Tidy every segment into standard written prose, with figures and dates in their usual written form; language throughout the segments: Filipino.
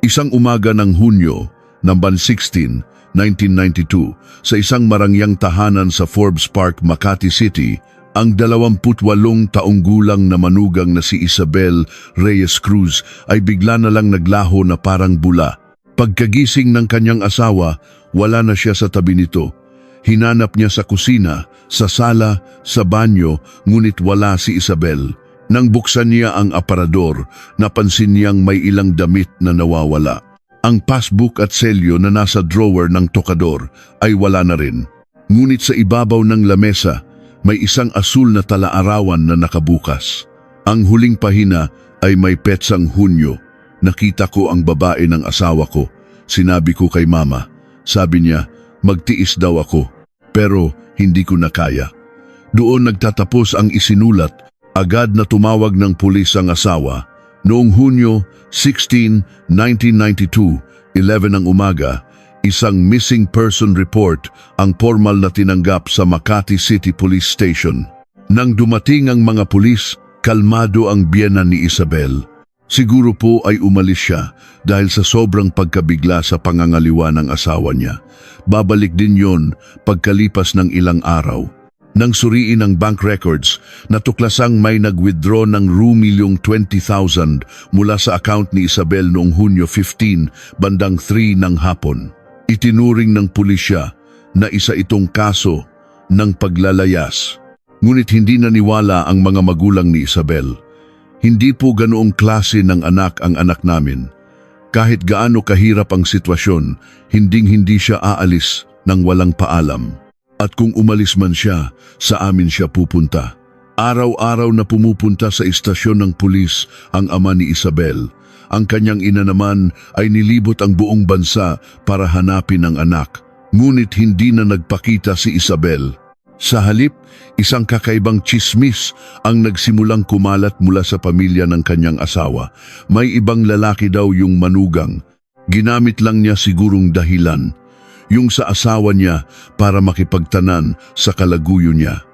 Isang umaga ng Hunyo, number 16, 1992, sa isang marangyang tahanan sa Forbes Park, Makati City, ang 28 taong gulang na manugang na si Isabel Reyes Cruz ay bigla na lang naglaho na parang bula. Pagkagising ng kanyang asawa, wala na siya sa tabi nito. Hinanap niya sa kusina, sa sala, sa banyo, ngunit wala si Isabel. Nang buksan niya ang aparador, napansin niyang may ilang damit na nawawala. Ang passbook at selyo na nasa drawer ng tokador ay wala na rin. Ngunit sa ibabaw ng lamesa, may isang asul na talaarawan na nakabukas. Ang huling pahina ay may petsang Hunyo. Nakita ko ang babae ng asawa ko. Sinabi ko kay mama. Sabi niya, magtiis daw ako. Pero hindi ko na kaya. Doon nagtatapos ang isinulat. Agad na tumawag ng pulis ang asawa. Noong Hunyo 16, 1992, 11 ng umaga, isang missing person report ang formal na tinanggap sa Makati City Police Station. Nang dumating ang mga pulis, kalmado ang biyenan ni Isabel. Siguro po ay umalis siya dahil sa sobrang pagkabigla sa pangangaliwa ng asawa niya. Babalik din yon pagkalipas ng ilang araw. Nang suriin ang bank records, natuklasang may nag-withdraw ng ₱20,000 mula sa account ni Isabel noong Hunyo 15, bandang 3 ng hapon. Itinuring ng pulisya na isa itong kaso ng paglalayas. Ngunit hindi naniwala ang mga magulang ni Isabel. Hindi po ganoong klase ng anak ang anak namin. Kahit gaano kahirap ang sitwasyon, hinding-hindi siya aalis nang walang paalam. At kung umalis man siya, sa amin siya pupunta. Araw-araw na pumupunta sa istasyon ng pulis ang ama ni Isabel. Ang kanyang ina naman ay nilibot ang buong bansa para hanapin ang anak. Ngunit hindi na nagpakita si Isabel. Sa halip, isang kakaibang tsismis ang nagsimulang kumalat mula sa pamilya ng kanyang asawa. May ibang lalaki daw yung manugang. Ginamit lang niya sigurong dahilan. Yung sa asawa niya para makipagtanan sa kalaguyo niya.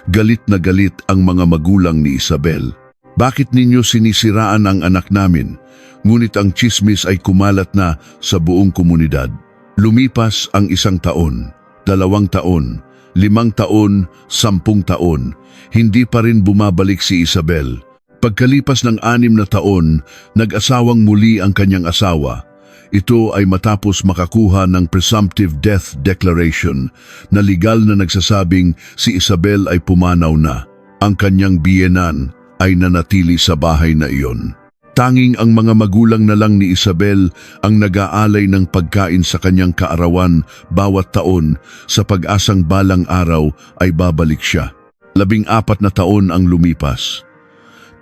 Galit na galit ang mga magulang ni Isabel. Bakit ninyo sinisiraan ang anak namin? Ngunit ang tsismis ay kumalat na sa buong komunidad. Lumipas ang 1 taon, 2 taon, 5 taon, 10 taon. Hindi pa rin bumabalik si Isabel. Pagkalipas ng 6 na taon, nag-asawang muli ang kanyang asawa. Ito ay matapos makakuha ng presumptive death declaration na legal na nagsasabing si Isabel ay pumanaw na. Ang kanyang biyenan ay nanatili sa bahay na iyon. Tanging ang mga magulang na lang ni Isabel ang nag-aalay ng pagkain sa kanyang kaarawan bawat taon sa pag-asang balang araw ay babalik siya. 14 na taon ang lumipas.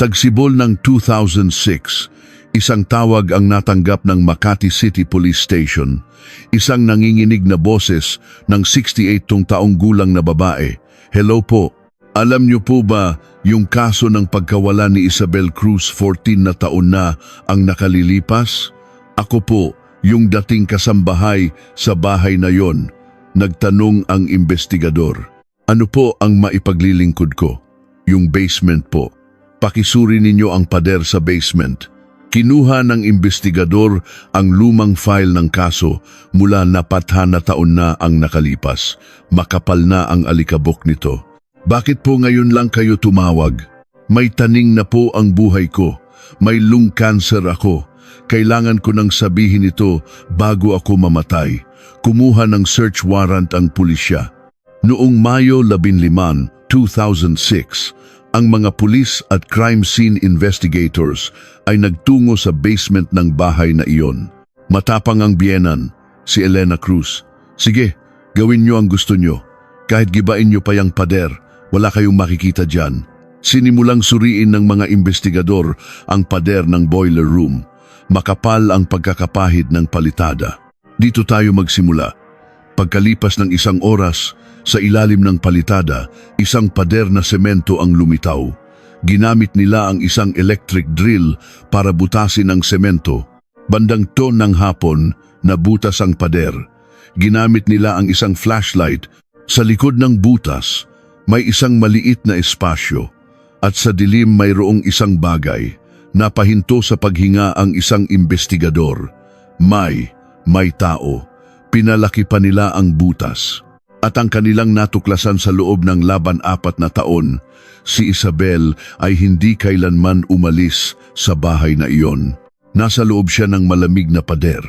Tagsibol ng 2006, isang tawag ang natanggap ng Makati City Police Station. Isang nanginginig na boses ng 68 taong gulang na babae. Hello po. Alam niyo po ba yung kaso ng pagkawala ni Isabel Cruz 14 na taon na ang nakalilipas? Ako po, yung dating kasambahay sa bahay na yon. Nagtanong ang investigador. Ano po ang maipaglilingkod ko? Yung basement po. Pakisuri ninyo ang pader sa basement. Kinuha ng investigador ang lumang file ng kaso mula na 4 na taon na ang nakalipas. Makapal na ang alikabok nito. Bakit po ngayon lang kayo tumawag? May taning na po ang buhay ko. May lung cancer ako. Kailangan ko nang sabihin ito bago ako mamatay. Kumuha ng search warrant ang pulisya. Noong Mayo 15, 2006, ang mga pulis at crime scene investigators ay nagtungo sa basement ng bahay na iyon. Matapang ang biyenan, si Elena Cruz. Sige, gawin niyo ang gusto niyo. Kahit gibain niyo pa yung pader, wala kayong makikita dyan. Sinimulang suriin ng mga investigador ang pader ng boiler room. Makapal ang pagkakapahid ng palitada. Dito tayo magsimula. Pagkalipas ng 1 oras, sa ilalim ng palitada, isang pader na semento ang lumitaw. Ginamit nila ang isang electric drill para butasin ang semento. Bandang 2 ng hapon, nabutas ang pader. Ginamit nila ang isang flashlight. Sa likod ng butas, may isang maliit na espasyo. At sa dilim mayroong isang bagay. Napahinto sa paghinga ang isang investigador. May tao. Pinalaki pa nila ang butas. At ang kanilang natuklasan sa loob ng laban 4 na taon, si Isabel ay hindi kailanman umalis sa bahay na iyon. Nasa loob siya ng malamig na pader.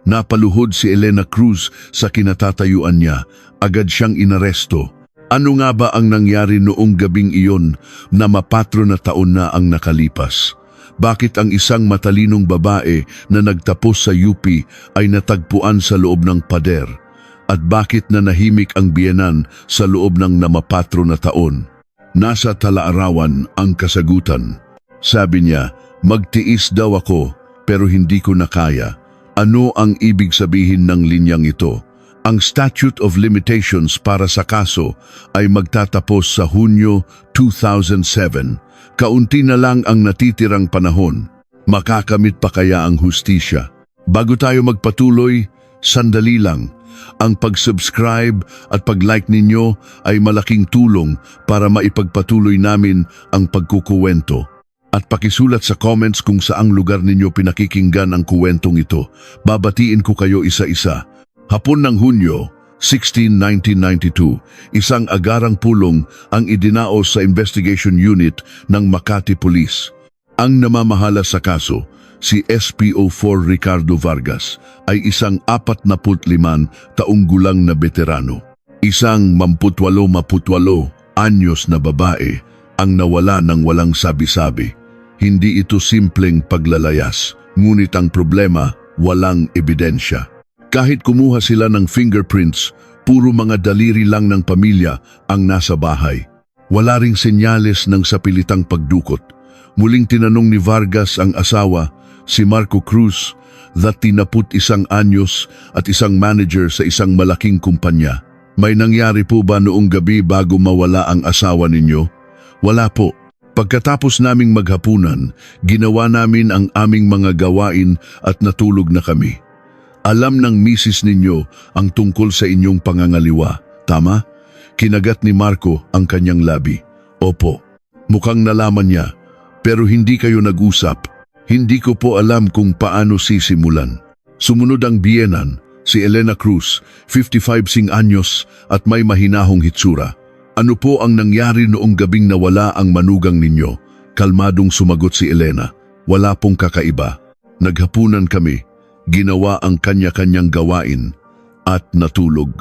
Napaluhod si Elena Cruz sa kinatatayuan niya. Agad siyang inaresto. Ano nga ba ang nangyari noong gabing iyon na mapatro na taon na ang nakalipas? Bakit ang isang matalinong babae na nagtapos sa UP ay natagpuan sa loob ng pader? At bakit nanahimik ang biyenan sa loob ng namapatro na taon? Nasa talaarawan ang kasagutan. Sabi niya, magtiis daw ako pero hindi ko na kaya. Ano ang ibig sabihin ng linyang ito? Ang Statute of Limitations para sa kaso ay magtatapos sa Hunyo 2007. Kaunti na lang ang natitirang panahon. Makakamit pa kaya ang hustisya? Bago tayo magpatuloy, sandali lang. Ang pag-subscribe at pag-like ninyo ay malaking tulong para maipagpatuloy namin ang pagkukuwento. At pakisulat sa comments kung saang lugar ninyo pinakikinggan ang kuwentong ito. Babatiin ko kayo isa-isa. Hapon ng Hunyo, 16, 1992, isang agarang pulong ang idinaos sa Investigation Unit ng Makati Police. Ang namamahala sa kaso, si SPO4 Ricardo Vargas, ay isang 45 taong gulang na veterano. Isang 28 anyos na babae ang nawala ng walang sabi-sabi. Hindi ito simpleng paglalayas, ngunit ang problema, walang ebidensya. Kahit kumuha sila ng fingerprints, puro mga daliri lang ng pamilya ang nasa bahay. Wala ring senyales ng sapilitang pagdukot. Muling tinanong ni Vargas ang asawa, si Marco Cruz, 31 anyos at isang manager sa isang malaking kumpanya. May nangyari po ba noong gabi bago mawala ang asawa ninyo? Wala po. Pagkatapos naming maghapunan, ginawa namin ang aming mga gawain at natulog na kami. Alam ng misis ninyo ang tungkol sa inyong pangangaliwa, tama? Kinagat ni Marco ang kanyang labi. Opo, mukhang nalaman niya, pero hindi kayo nag-usap. Hindi ko po alam kung paano sisimulan. Sumunod ang biyenan, si Elena Cruz, 55 anyos at may mahinahong hitsura. Ano po ang nangyari noong gabing nawala ang manugang ninyo? Kalmadong sumagot si Elena. Wala pong kakaiba. Naghapunan kami. Ginawa ang kanya-kanyang gawain at natulog.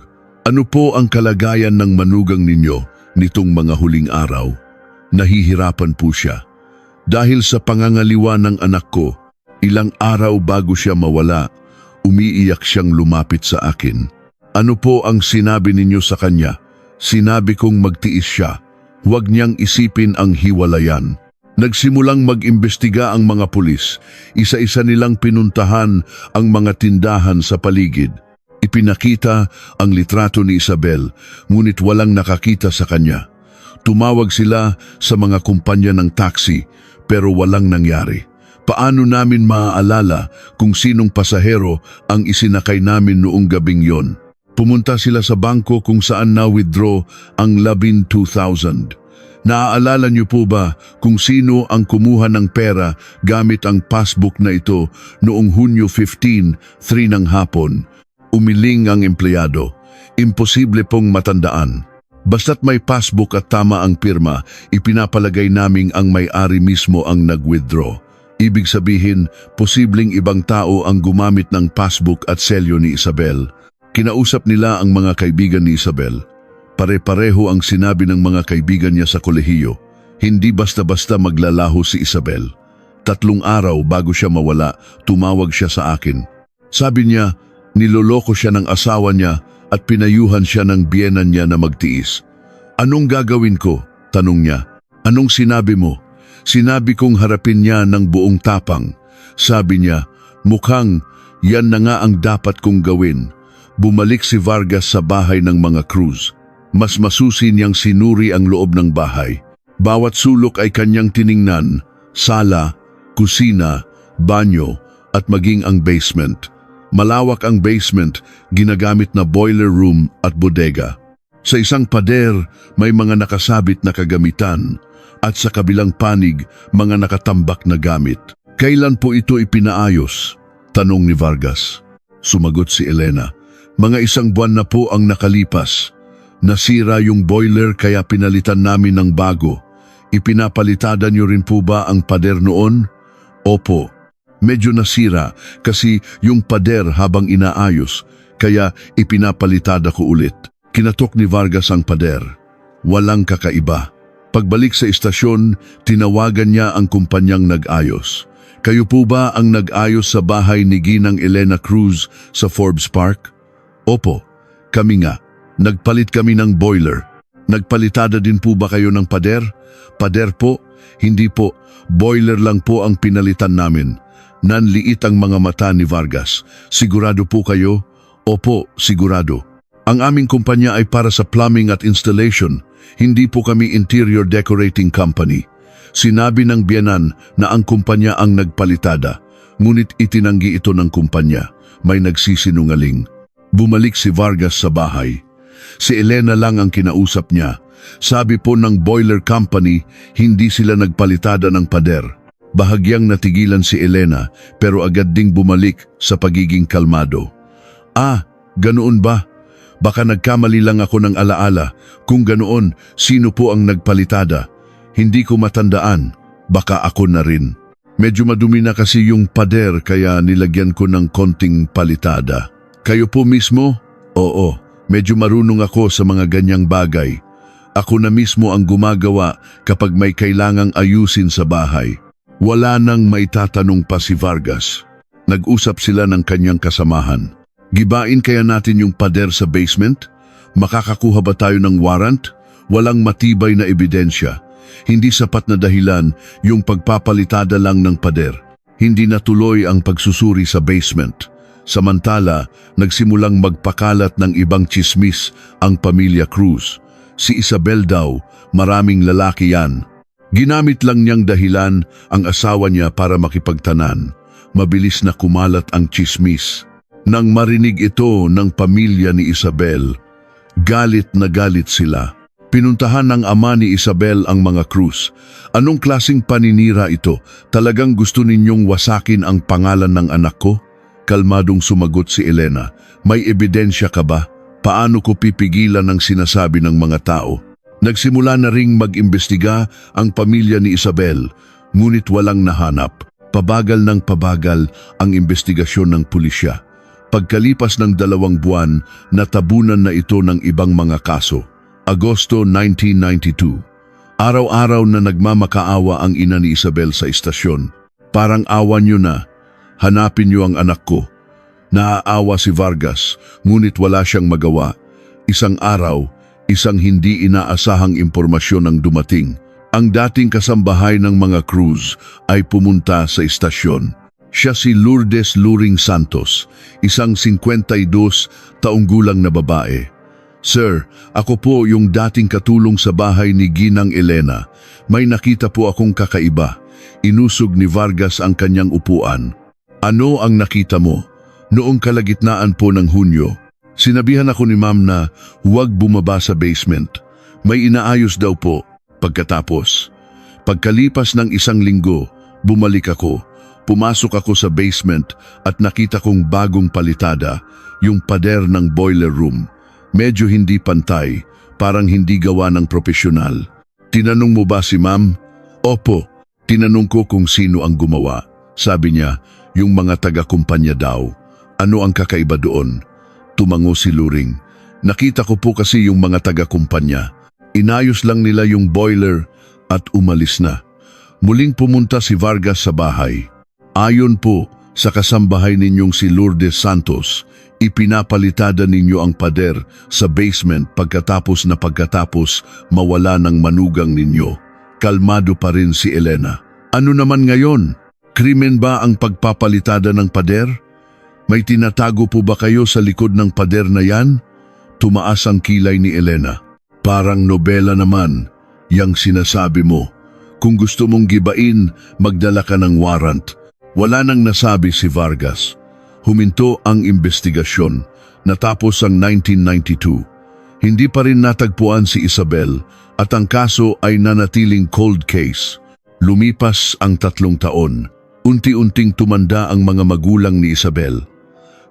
Ano po ang kalagayan ng manugang ninyo nitong mga huling araw? Nahihirapan po siya. Dahil sa pangangaliwa ng anak ko, ilang araw bago siya mawala, umiiyak siyang lumapit sa akin. Ano po ang sinabi ninyo sa kanya? Sinabi kong magtiis siya. Huwag niyang isipin ang hiwalayan. Nagsimulang mag-imbestiga ang mga pulis. Isa-isa nilang pinuntahan ang mga tindahan sa paligid. Ipinakita ang litrato ni Isabel, ngunit walang nakakita sa kanya. Tumawag sila sa mga kumpanya ng taxi, pero walang nangyari. Paano namin maaalala kung sinong pasahero ang isinakay namin noong gabing yon? Pumunta sila sa bangko kung saan na-withdraw ang 12,000. Naaalala niyo po ba kung sino ang kumuha ng pera gamit ang passbook na ito noong Hunyo 15, 3 ng hapon? Umiling ang empleyado. Imposible pong matandaan. Basta't may passbook at tama ang pirma, ipinapalagay naming ang may-ari mismo ang nag-withdraw. Ibig sabihin, posibleng ibang tao ang gumamit ng passbook at selyo ni Isabel. Kinausap nila ang mga kaibigan ni Isabel. Pare-pareho ang sinabi ng mga kaibigan niya sa kolehiyo. Hindi basta-basta maglalaho si Isabel. 3 araw bago siya mawala, tumawag siya sa akin. Sabi niya, niloloko siya ng asawa niya at pinayuhan siya ng biyenan niya na magtiis. Anong gagawin ko? Tanong niya. Anong sinabi mo? Sinabi kong harapin niya ng buong tapang. Sabi niya, mukhang yan na nga ang dapat kong gawin. Bumalik si Vargas sa bahay ng mga Cruz. Mas masusi niyang sinuri ang loob ng bahay. Bawat sulok ay kanyang tiningnan, sala, kusina, banyo, at maging ang basement. Malawak ang basement, ginagamit na boiler room at bodega. Sa isang pader, may mga nakasabit na kagamitan, at sa kabilang panig, mga nakatambak na gamit. Kailan po ito ipinaayos? Tanong ni Vargas. Sumagot si Elena. Mga 1 buwan na po ang nakalipas. Nasira yung boiler kaya pinalitan namin ng bago. Ipinapalitada niyo rin po ba ang pader noon? Opo. Medyo nasira kasi yung pader habang inaayos, kaya ipinapalitada ko ulit. Kinatok ni Vargas ang pader. Walang kakaiba. Pagbalik sa istasyon, tinawagan niya ang kumpanyang nag-ayos. Kayo po ba ang nag-ayos sa bahay ni Ginang Elena Cruz sa Forbes Park? Opo, kami nga. Nagpalit kami ng boiler. Nagpalitada din po ba kayo ng pader? Pader po? Hindi po. Boiler lang po ang pinalitan namin. Nanliit ang mga mata ni Vargas. Sigurado po kayo? Opo, sigurado. Ang aming kumpanya ay para sa plumbing at installation. Hindi po kami interior decorating company. Sinabi ng biyanan na ang kumpanya ang nagpalitada. Ngunit itinanggi ito ng kumpanya. May nagsisinungaling. Bumalik si Vargas sa bahay. Si Elena lang ang kinausap niya. Sabi po ng boiler company, hindi sila nagpalitada ng pader. Bahagyang natigilan si Elena pero agad ding bumalik sa pagiging kalmado. Ganoon ba? Baka nagkamali lang ako ng alaala. Kung ganoon, sino po ang nagpalitada? Hindi ko matandaan. Baka ako na rin. Medyo madumi na kasi yung pader kaya nilagyan ko ng konting palitada. Kayo po mismo? Oo, medyo marunong ako sa mga ganyang bagay. Ako na mismo ang gumagawa kapag may kailangang ayusin sa bahay. Wala nang maitatanong pa si Vargas. Nag-usap sila ng kanyang kasamahan. Gibain kaya natin yung pader sa basement? Makakakuha ba tayo ng warrant? Walang matibay na ebidensya. Hindi sapat na dahilan yung pagpapalitada lang ng pader. Hindi natuloy ang pagsusuri sa basement. Samantala, nagsimulang magpakalat ng ibang tsismis ang pamilya Cruz. Si Isabel daw, maraming lalaki yan. Ginamit lang niyang dahilan ang asawa niya para makipagtanan. Mabilis na kumalat ang tsismis. Nang marinig ito ng pamilya ni Isabel, galit na galit sila. Pinuntahan ng ama ni Isabel ang mga Cruz. Anong klaseng paninira ito? Talagang gusto ninyong wasakin ang pangalan ng anak ko? Kalmadong sumagot si Elena. May ebidensya ka ba? Paano ko pipigilan ang sinasabi ng mga tao? Nagsimula na ring mag-imbestiga ang pamilya ni Isabel, ngunit walang nahanap. Pabagal ng pabagal ang investigasyon ng pulisya. Pagkalipas ng 2 buwan, natabunan na ito ng ibang mga kaso. Agosto 1992. Araw-araw na nagmamakaawa ang ina ni Isabel sa istasyon. Parang awa niyo na. Hanapin niyo ang anak ko. Naaawa si Vargas, ngunit wala siyang magawa. Isang araw, isang hindi inaasahang impormasyon ang dumating. Ang dating kasambahay ng mga Cruz ay pumunta sa istasyon. Siya si Lourdes Luring Santos, isang 52 taong gulang na babae. Sir, ako po yung dating katulong sa bahay ni Ginang Elena. May nakita po akong kakaiba. Inusog ni Vargas ang kanyang upuan. Ano ang nakita mo? Noong kalagitnaan po ng Hunyo, sinabihan ako ni ma'am na huwag bumaba sa basement. May inaayos daw po. Pagkalipas ng 1 linggo, bumalik ako. Pumasok ako sa basement at nakita kong bagong palitada, yung pader ng boiler room. Medyo hindi pantay, parang hindi gawa ng propesyonal. Tinanong mo ba si ma'am? Opo, tinanong ko kung sino ang gumawa. Sabi niya, yung mga taga-kumpanya daw. Ano ang kakaiba doon? Tumango si Luring. Nakita ko po kasi yung mga taga-kumpanya. Inayos lang nila yung boiler at umalis na. Muling pumunta si Vargas sa bahay. Ayon po sa kasambahay ninyong si Lourdes Santos, ipinapalitada ninyo ang pader sa basement pagkatapos mawala ng manugang ninyo. Kalmado pa rin si Elena. Ano naman ngayon? Krimen ba ang pagpapalitada ng pader? May tinatago po ba kayo sa likod ng pader na yan? Tumaas ang kilay ni Elena. Parang nobela naman, yang sinasabi mo. Kung gusto mong gibain, magdala ka ng warrant. Wala nang nasabi si Vargas. Huminto ang investigasyon. Natapos ang 1992. Hindi pa rin natagpuan si Isabel at ang kaso ay nanatiling cold case. Lumipas ang 3 taon. Unti-unting tumanda ang mga magulang ni Isabel.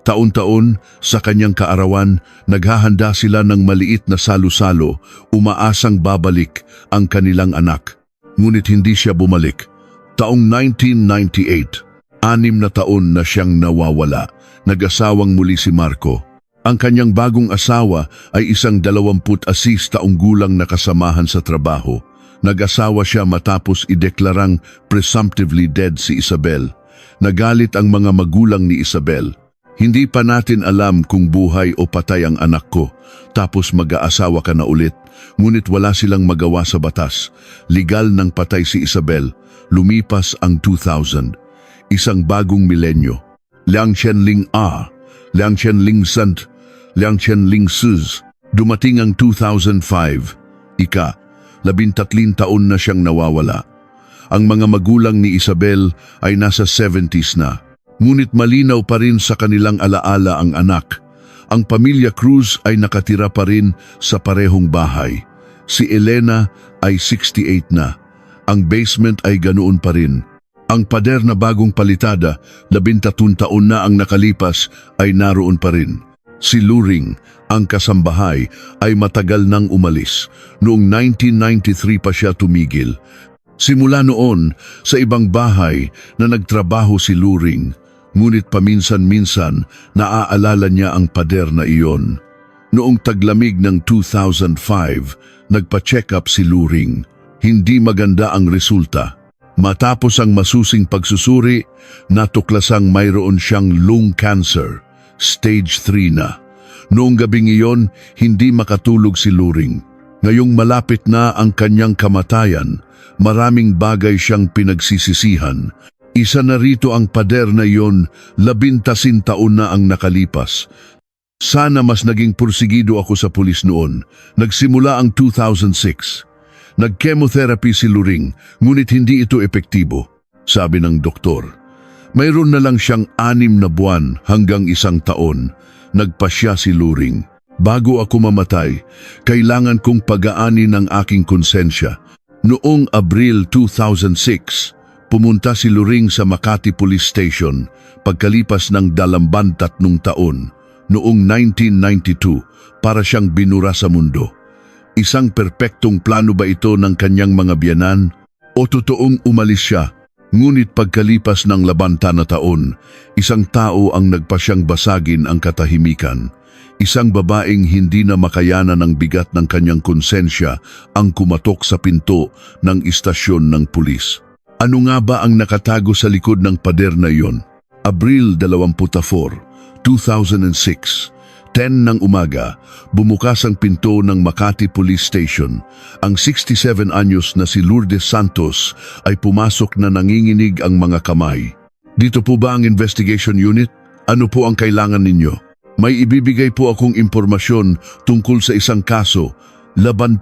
Taon-taon, sa kanyang kaarawan, naghahanda sila ng maliit na salo-salo, umaasang babalik ang kanilang anak. Ngunit hindi siya bumalik. Taong 1998, 6 na taon na siyang nawawala. Nag-asawang muli si Marco. Ang kanyang bagong asawa ay isang 26 taong gulang na kasamahan sa trabaho. Nag-asawa siya matapos ideklarang presumptively dead si Isabel. Nagalit ang mga magulang ni Isabel. Hindi pa natin alam kung buhay o patay ang anak ko, tapos mag-aasawa ka na ulit, ngunit wala silang magawa sa batas. Legal nang patay si Isabel. Lumipas ang 2000. Isang bagong milenyo. Liang Qianling A, Liang Qianling Sant, Liang Qianling Sus. Dumating ang 2005. 13 taon na siyang nawawala. Ang mga magulang ni Isabel ay nasa 70s na. Ngunit malinaw pa rin sa kanilang alaala ang anak. Ang pamilya Cruz ay nakatira pa rin sa parehong bahay. Si Elena ay 68 na. Ang basement ay ganoon pa rin. Ang pader na bagong palitada, 13 taon na ang nakalipas, ay naroon pa rin. Si Luring, ang kasambahay, ay matagal nang umalis. Noong 1993 pa siya tumigil. Simula noon, sa ibang bahay na nagtrabaho si Luring, ngunit paminsan-minsan naaalala niya ang pader na iyon. Noong taglamig ng 2005, nagpa-check up si Luring. Hindi maganda ang resulta. Matapos ang masusing pagsusuri, natuklasang mayroon siyang lung cancer, stage 3 na. Noong gabing iyon, hindi makatulog si Luring. Ngayong malapit na ang kanyang kamatayan, maraming bagay siyang pinagsisisihan. Isa na rito ang pader na iyon, 11 taon na ang nakalipas. Sana mas naging pursigido ako sa pulis noon. Nagsimula ang 2006. Nag-chemotherapy si Luring, ngunit hindi ito epektibo, sabi ng doktor. Mayroon na lang siyang 6 na buwan hanggang 1 taon. Nagpasya si Luring. Bago ako mamatay, kailangan kong pagaanin ang aking konsensya. Noong Abril 2006, pumunta si Luring sa Makati Police Station pagkalipas ng 23 taon. Noong 1992, para siyang binura sa mundo. Isang perpektong plano ba ito ng kanyang mga biyanan? O totoong umalis siya? Ngunit pagkalipas ng 20 na taon, isang tao ang nagpasyang basagin ang katahimikan. Isang babaeng hindi na makayanan ng bigat ng kanyang konsensya ang kumatok sa pinto ng istasyon ng pulis. Ano nga ba ang nakatago sa likod ng pader na iyon? Abril 24, 2006, 10 ng umaga, bumukas ang pinto ng Makati Police Station. Ang 67 anyos na si Lourdes Santos ay pumasok na nanginginig ang mga kamay. Dito po ba ang investigation unit? Ano po ang kailangan ninyo? May ibibigay po akong impormasyon tungkol sa isang kaso, 18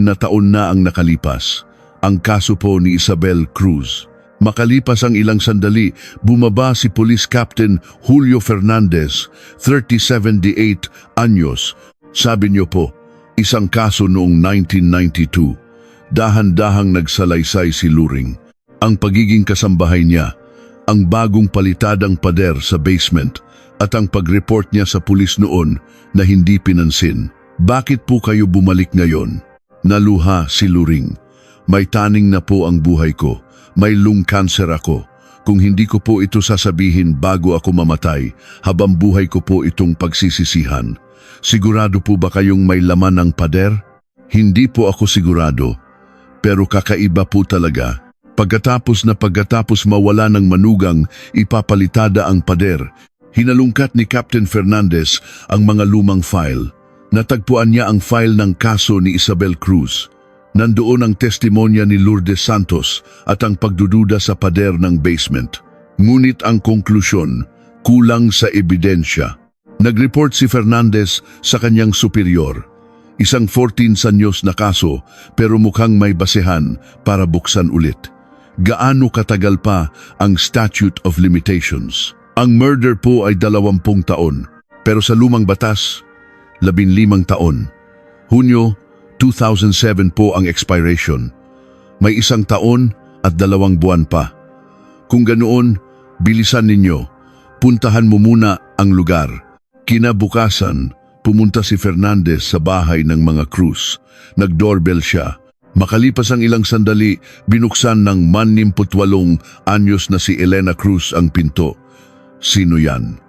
na taon na ang nakalipas. Ang kaso po ni Isabel Cruz. Makalipas ang ilang sandali, bumaba si Police Captain Julio Fernandez, 38 anyos. Sabi niyo po, isang kaso noong 1992. Dahan-dahang nagsalaysay si Luring. Ang pagiging kasambahay niya, ang bagong palitadang pader sa basement, at ang pag-report niya sa pulis noon na hindi pinansin. Bakit po kayo bumalik ngayon? Naluha si Luring. May taning na po ang buhay ko. May lung cancer ako. Kung hindi ko po ito sasabihin bago ako mamatay, habang buhay ko po itong pagsisisihan. Sigurado po ba kayong may laman ng pader? Hindi po ako sigurado. Pero kakaiba po talaga. Pagkatapos mawala ng manugang, ipapalitada ang pader. Hinalungkat ni Captain Fernandez ang mga lumang file. Natagpuan niya ang file ng kaso ni Isabel Cruz. Nandoon ang testimonya ni Lourdes Santos at ang pagdududa sa pader ng basement. Ngunit ang konklusyon, kulang sa ebidensya. Nag-report si Fernandez sa kanyang superior. Isang 14 anyos na kaso pero mukhang may basehan para buksan ulit. Gaano katagal pa ang statute of limitations? Ang murder po ay 20 taon, pero sa lumang batas, 15 taon. Hunyo 2007 po ang expiration. May 1 taon at 2 buwan pa. Kung ganoon, bilisan ninyo. Puntahan mo muna ang lugar. Kinabukasan, pumunta si Fernandez sa bahay ng mga Cruz. Nag-doorbell siya. Makalipas ang ilang sandali, binuksan ng 68 anyos na si Elena Cruz ang pinto. Sino yan?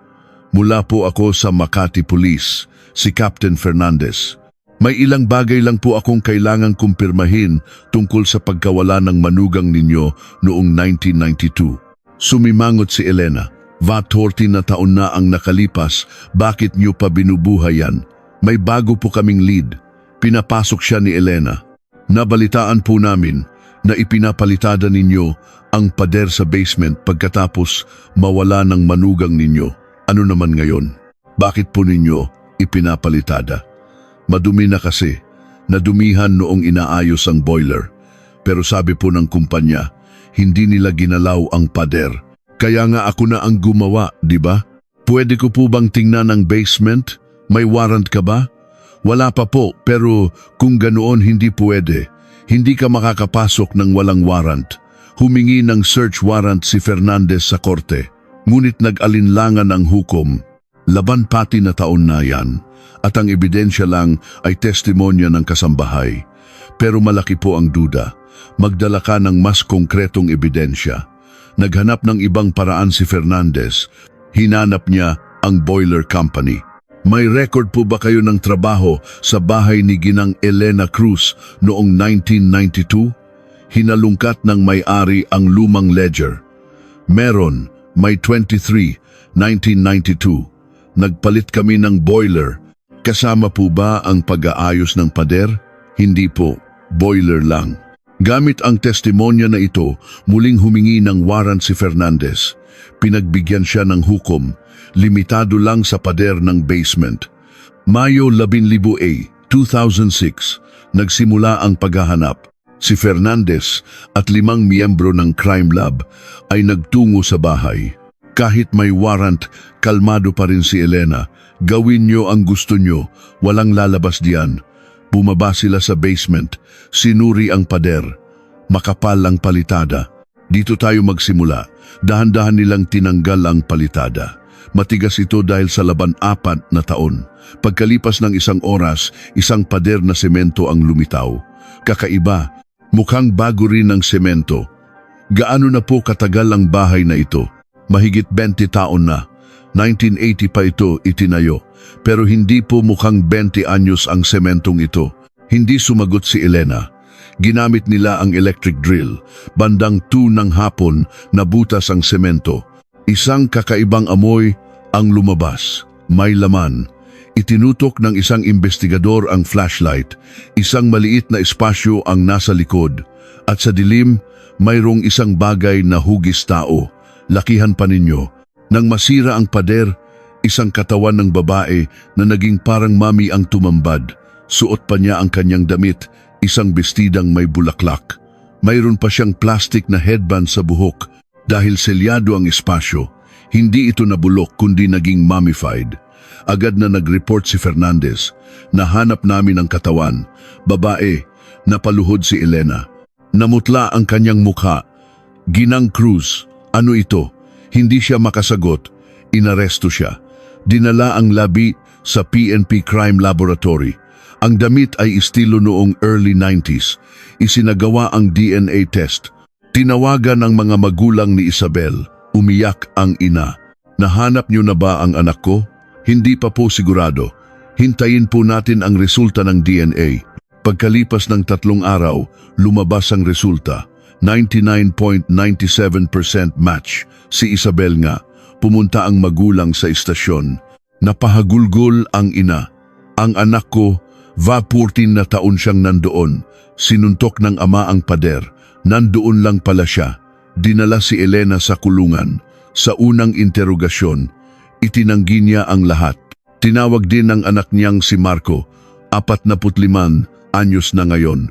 Mula po ako sa Makati Police, si Captain Fernandez. May ilang bagay lang po akong kailangang kumpirmahin tungkol sa pagkawala ng manugang ninyo noong 1992. Sumimangot si Elena. 14 na taon na ang nakalipas, bakit niyo pa binubuhay yan? May bago po kaming lead. Pinapasok siya ni Elena. Nabalitaan po namin na ipinapalitada ninyo ang pader sa basement pagkatapos mawala ng manugang ninyo. Ano naman ngayon? Bakit po ninyo ipinapalitada? Madumi na kasi. Nadumihan noong inaayos ang boiler. Pero sabi po ng kumpanya, hindi nila ginalaw ang pader. Kaya nga ako na ang gumawa, di ba? Pwede ko po bang tingnan ang basement? May warrant ka ba? Wala pa po, pero kung ganoon hindi pwede. Hindi ka makakapasok ng walang warrant. Humingi ng search warrant si Fernandez sa korte. Ngunit nag-alinlangan ang hukom. Laban pati na taon na yan. At ang ebidensya lang ay testimonya ng kasambahay. Pero malaki po ang duda. Magdala ka ng mas konkretong ebidensya. Naghanap ng ibang paraan si Fernandez. Hinanap niya ang boiler company. May record po ba kayo ng trabaho sa bahay ni Ginang Elena Cruz noong 1992? Hinalungkat ng may-ari ang lumang ledger. Meron, May 23, 1992. Nagpalit kami ng boiler. Kasama po ba ang pag-aayos ng pader? Hindi po, boiler lang. Gamit ang testimonya na ito, muling humingi ng warrant si Fernandez. Pinagbigyan siya ng hukom, limitado lang sa pader ng basement. Mayo 11A, 2006, nagsimula ang paghahanap. Si Fernandez at 5 miyembro ng crime lab ay nagtungo sa bahay. Kahit may warrant, kalmado pa rin si Elena. Gawin niyo ang gusto niyo, walang lalabas diyan. Bumaba sila sa basement, sinuri ang pader. Makapal ang palitada. Dito tayo magsimula. Dahan-dahan nilang tinanggal ang palitada. Matigas ito dahil sa laban 4 na taon. Pagkalipas ng 1 oras, isang pader na semento ang lumitaw. Kakaiba, mukhang bago rin ang semento. Gaano na po katagal ang bahay na ito? Mahigit 20 taon na. 1980 pa ito itinayo. Pero hindi po mukhang 20 anyos ang sementong ito. Hindi sumagot si Elena. Ginamit nila ang electric drill. Bandang 2 ng hapon, nabutas ang semento. Isang kakaibang amoy ang lumabas. May laman. Itinutok ng isang investigador ang flashlight. Isang maliit na espasyo ang nasa likod. At sa dilim, mayroong isang bagay na hugis tao. Lakihan pa ninyo. Nang masira ang pader, isang katawan ng babae na naging parang mami ang tumambad. Suot pa niya ang kanyang damit, isang bestidang may bulaklak. Mayroon pa siyang plastic na headband sa buhok. Dahil selyado ang espasyo, hindi ito nabulok kundi naging mummified. Agad na nag-report si Fernandez. Nahanap namin ang katawan. Babae, napaluhod si Elena. Namutla ang kanyang mukha. Ginang Cruz, ano ito? Hindi siya makasagot. Inaresto siya. Dinala ang labi sa PNP Crime Laboratory. Ang damit ay estilo noong early 90s. Isinagawa ang DNA test. Tinawagan ang mga magulang ni Isabel. Umiyak ang ina. Nahanap niyo na ba ang anak ko? Hindi pa po sigurado. Hintayin po natin ang resulta ng DNA. Pagkalipas ng 3 araw, lumabas ang resulta. 99.97% match. Si Isabel nga, pumunta ang magulang sa istasyon. Napahagulgol ang ina. Ang anak ko, 14 na taon siyang nandoon. Sinuntok ng ama ang pader. Nandoon lang pala siya. Dinala si Elena sa kulungan. Sa unang interogasyon, itinanggi niya ang lahat. Tinawag din ang anak niyang si Marco, 45 anyos na ngayon.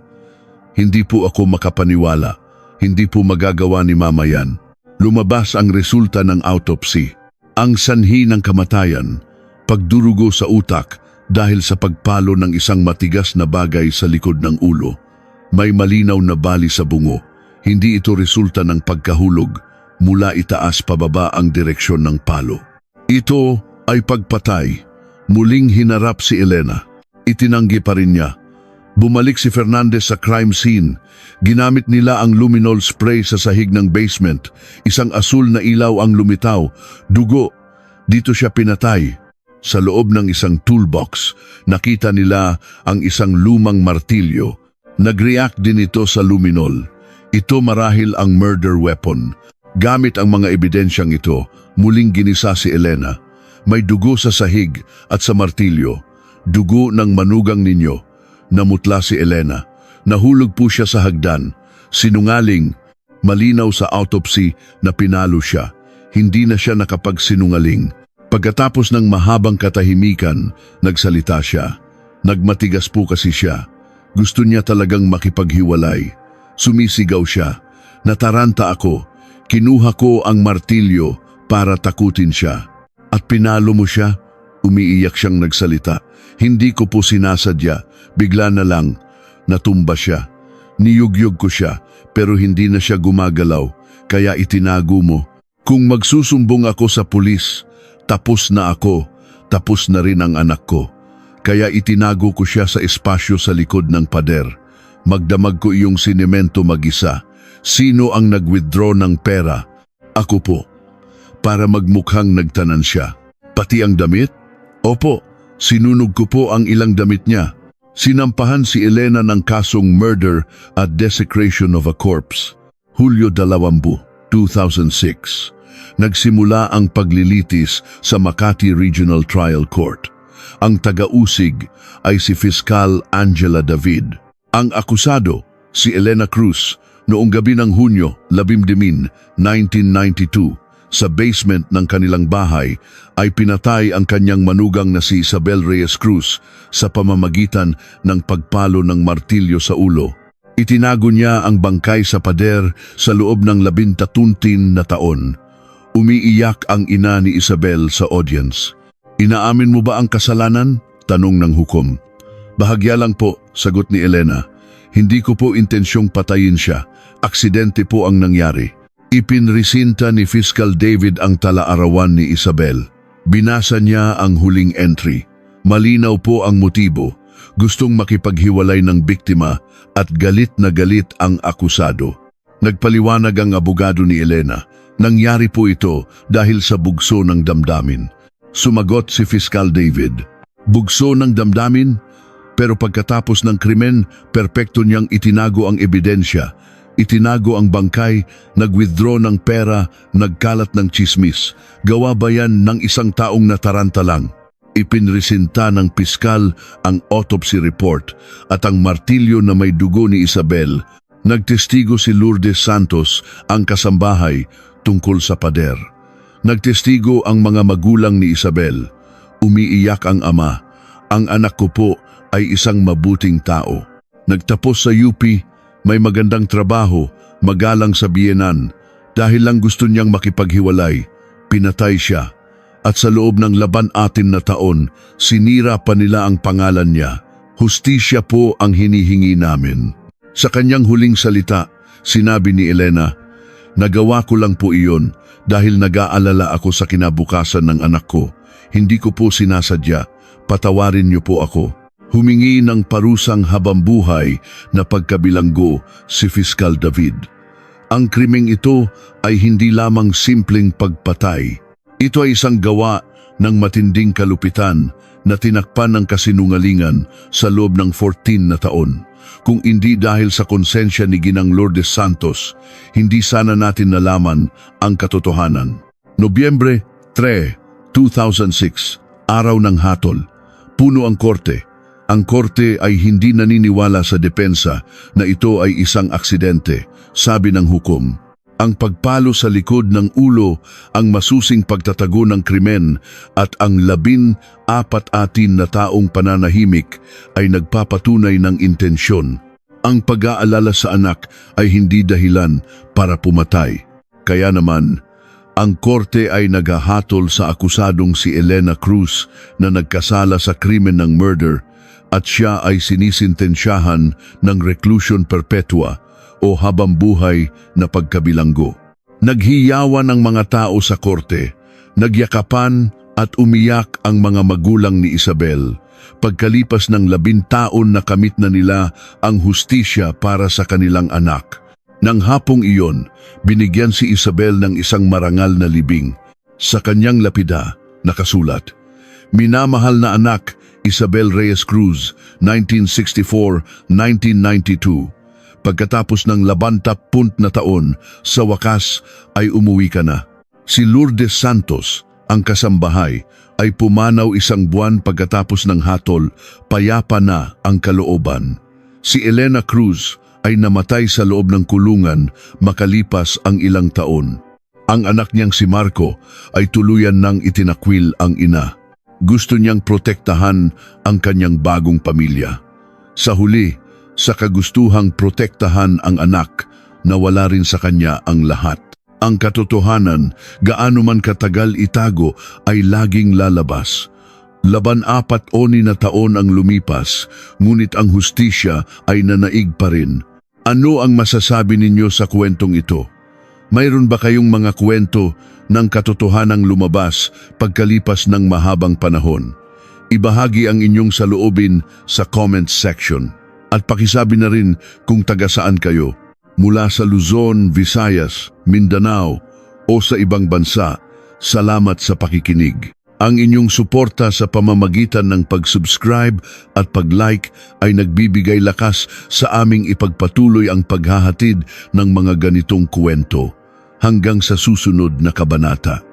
Hindi po ako makapaniwala. Hindi po magagawa ni mama yan. Lumabas ang resulta ng autopsy. Ang sanhi ng kamatayan, pagdurugo sa utak dahil sa pagpalo ng isang matigas na bagay sa likod ng ulo. May malinaw na bali sa bungo. Hindi ito resulta ng pagkahulog, mula itaas pababa ang direksyon ng palo. Ito ay pagpatay. Muling hinarap si Elena. Itinanggi pa rin niya. Bumalik si Fernandez sa crime scene. Ginamit nila ang luminol spray sa sahig ng basement. Isang asul na ilaw ang lumitaw. Dugo. Dito siya pinatay. Sa loob ng isang toolbox, nakita nila ang isang lumang martilyo. Nag-react din ito sa luminol. Ito marahil ang murder weapon. Gamit ang mga ebidensyang ito, muling ginisa si Elena. May dugo sa sahig at sa martilyo. Dugo ng manugang ninyo. Namutla si Elena. Nahulog po siya sa hagdan. Sinungaling. Malinaw sa autopsy na pinalo siya. Hindi na siya nakapagsinungaling. Pagkatapos ng mahabang katahimikan, nagsalita siya. Nagmatigas po kasi siya. Gusto niya talagang makipaghiwalay. Sumisigaw siya. Nataranta ako. Kinuha ko ang martilyo para takutin siya. At pinalo mo siya? Umiiyak siyang nagsalita. Hindi ko po sinasadya. Bigla na lang, natumba siya. Niyugyug ko siya, pero hindi na siya gumagalaw, kaya itinago mo. Kung magsusumbong ako sa pulis, tapos na ako, tapos na rin ang anak ko. Kaya itinago ko siya sa espasyo sa likod ng pader. Magdamag ko iyong sinemento mag-isa. Sino ang nag-withdraw ng pera? Ako po. Para magmukhang nagtanan siya. Pati ang damit? Opo, sinunog ko po ang ilang damit niya. Sinampahan si Elena ng kasong murder at desecration of a corpse. Hulyo 20, 2006. Nagsimula ang paglilitis sa Makati Regional Trial Court. Ang taga-usig ay si Fiskal Angela David. Ang akusado, si Elena Cruz, noong gabi ng Hunyo 11, 1992, sa basement ng kanilang bahay ay pinatay ang kanyang manugang na si Isabel Reyes Cruz sa pamamagitan ng pagpalo ng martilyo sa ulo. Itinago niya ang bangkay sa pader sa loob ng 13 na taon. Umiiyak ang ina ni Isabel sa audience. Inaamin mo ba ang kasalanan? Tanong ng hukom. Bahagya lang po, sagot ni Elena. Hindi ko po intensyong patayin siya. Aksidente po ang nangyari. Ipinresinta ni Fiscal David ang tala-arawan ni Isabel. Binasa niya ang huling entry. Malinaw po ang motibo. Gustong makipaghiwalay ng biktima at galit na galit ang akusado. Nagpaliwanag ang abogado ni Elena. Nangyari po ito dahil sa bugso ng damdamin. Sumagot si Fiscal David. Bugso ng damdamin? Pero pagkatapos ng krimen, perpekto niyang itinago ang ebidensya. Itinago ang bangkay, nag-withdraw ng pera, nagkalat ng tsismis. Gawa ba yan ng isang taong nataranta lang? Ipinresinta ng piskal ang autopsy report at ang martilyo na may dugo ni Isabel. Nagtestigo si Lourdes Santos, ang kasambahay, tungkol sa pader. Nagtestigo ang mga magulang ni Isabel. Umiiyak ang ama. Ang anak ko po ay isang mabuting tao. Nagtapos sa UP, may magandang trabaho, magalang sa biyenan. Dahil lang gusto niyang makipaghiwalay, pinatay siya. At sa loob ng 14 na taon, sinira pa nila ang pangalan niya. Hustisya po ang hinihingi namin. Sa kanyang huling salita, sinabi ni Elena, nagawa ko lang po iyon dahil nag-aalala ako sa kinabukasan ng anak ko. Hindi ko po sinasadya, patawarin niyo po ako. Humingi ng parusang habambuhay na pagkabilanggo si Fiscal David. Ang krimeng ito ay hindi lamang simpleng pagpatay. Ito ay isang gawa ng matinding kalupitan na tinakpan ng kasinungalingan sa loob ng 14 na taon. Kung hindi dahil sa konsensya ni Ginang Lourdes Santos, hindi sana natin nalaman ang katotohanan. Nobyembre 3, 2006, araw ng hatol. Puno ang korte. Ang korte ay hindi naniniwala sa depensa na ito ay isang aksidente, sabi ng hukom. Ang pagpalo sa likod ng ulo ang masusing pagtatago ng krimen at ang 14 na taong pananahimik ay nagpapatunay ng intensyon. Ang pag-aalala sa anak ay hindi dahilan para pumatay. Kaya naman, ang korte ay naghahatol sa akusadong si Elena Cruz na nagkasala sa krimen ng murder at siya ay sinisintensyahan ng reclusion perpetua o habambuhay na pagkabilanggo. Naghiyawan ang mga tao sa korte, nagyakapan At umiyak ang mga magulang ni Isabel. Pagkalipas ng 10 taon nakamit na nila ang hustisya para sa kanilang anak. Nang hapong iyon, binigyan si Isabel ng isang marangal na libing. Sa kanyang lapida, nakasulat, "Minamahal na anak, Isabel Reyes Cruz, 1964-1992. Pagkatapos ng 20 na taon, sa wakas ay umuwi ka na." Si Lourdes Santos, ang kasambahay, ay pumanaw 1 buwan pagkatapos ng hatol, payapa na ang kalooban. Si Elena Cruz ay namatay sa loob ng kulungan makalipas ang ilang taon. Ang anak niyang si Marco ay tuluyan nang itinakwil ang ina. Gusto niyang protektahan ang kanyang bagong pamilya. Sa huli, sa kagustuhang protektahan ang anak, nawala rin sa kanya ang lahat. Ang katotohanan, gaano man katagal itago, ay laging lalabas. 14 na taon ang lumipas, ngunit ang hustisya ay nanaig pa rin. Ano ang masasabi ninyo sa kwentong ito? Mayroon ba kayong mga kwento ng katotohanang lumabas pagkalipas ng mahabang panahon? Ibahagi ang inyong saloobin sa comments section. At pakisabi na rin kung taga saan kayo. Mula sa Luzon, Visayas, Mindanao o sa ibang bansa, salamat sa pakikinig. Ang inyong suporta sa pamamagitan ng pag-subscribe at pag-like ay nagbibigay lakas sa aming ipagpatuloy ang paghahatid ng mga ganitong kwento. Hanggang sa susunod na kabanata.